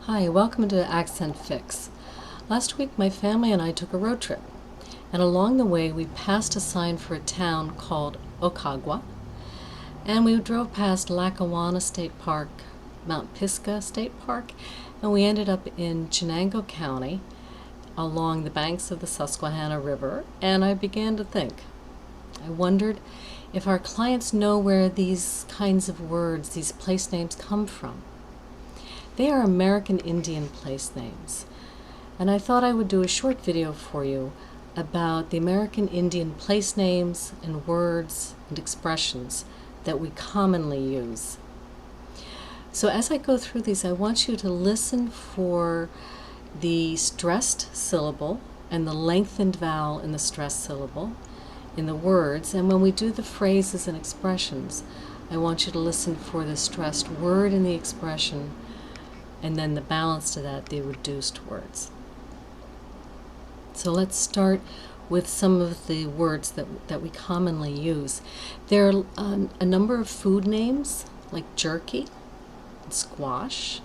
Hi, welcome to accentFIX. Last week my family and I took a road trip, and along the way we passed a sign for a town called Ocagua, and we drove past Lackawanna State Park, Mount Pisgah State Park, and we ended up in Chenango County along the banks of the Susquehanna River, and I began to think. I wondered if our clients know where these kinds of words, these place names, come from. They are American Indian place names, and I thought I would do a short video for you about the American Indian place names and words and expressions that we commonly use. So as I go through these, I want you to listen for the stressed syllable and the lengthened vowel in the stressed syllable in the words, and when we do the phrases and expressions, I want you to listen for the stressed word in the expression and then the balance to that, the reduced words. So let's start with some of the words that we commonly use. There are a number of food names like jerky and squash.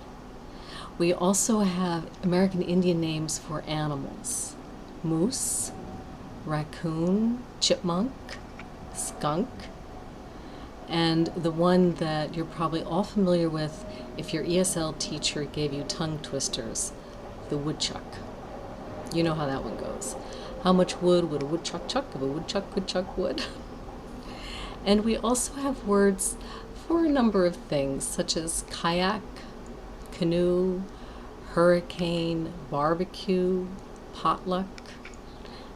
We also have American Indian names for animals: moose, raccoon, chipmunk, skunk, and the one that you're probably all familiar with if your ESL teacher gave you tongue twisters, the woodchuck. You know how that one goes. How much wood would a woodchuck chuck if a woodchuck could chuck wood? And we also have words for a number of things, such as kayak, canoe, hurricane, barbecue, potluck,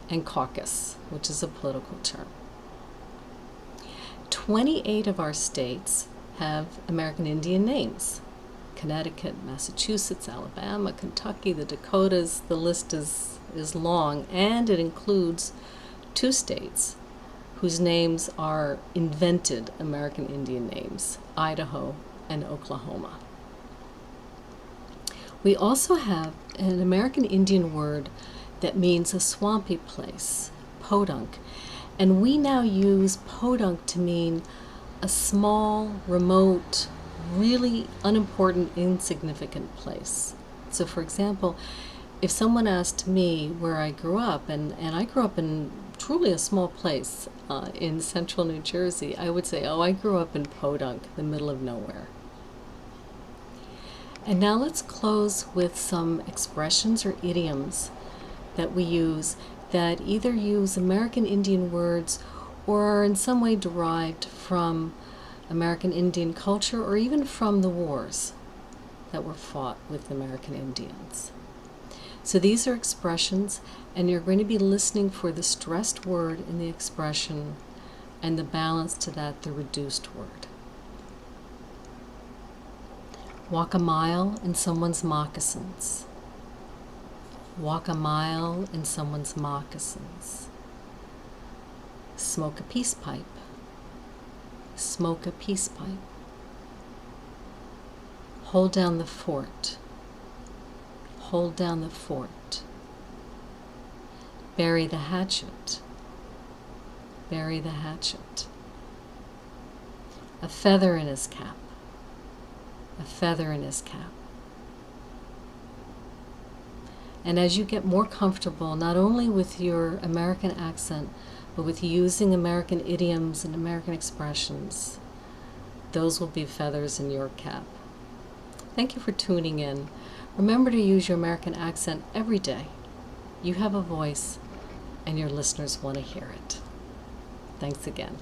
and caucus, which is a political term. 28 of our states have American Indian names: Connecticut, Massachusetts, Alabama, Kentucky, the Dakotas. The list is long, and it includes 2 states whose names are invented American Indian names: Idaho and Oklahoma. We also have an American Indian word that means a swampy place, podunk, and we now use podunk to mean a small, remote, really unimportant, insignificant place. So for example, if someone asked me where I grew up, and I grew up in truly a small place in central New Jersey, I would say, oh, I grew up in Podunk, the middle of nowhere. And now let's close with some expressions or idioms that we use that either use American Indian words or are in some way derived from American Indian culture or even from the wars that were fought with American Indians. So these are expressions, and you're going to be listening for the stressed word in the expression and the balance to that, the reduced word. Walk a mile in someone's moccasins. Walk a mile in someone's moccasins. Smoke a peace pipe. Smoke a peace pipe. Hold down the fort. Hold down the fort. Bury the hatchet. Bury the hatchet. A feather in his cap. A feather in his cap. And as you get more comfortable, not only with your American accent, but with using American idioms and American expressions, those will be feathers in your cap. Thank you for tuning in. Remember to use your American accent every day. You have a voice, and your listeners want to hear it. Thanks again.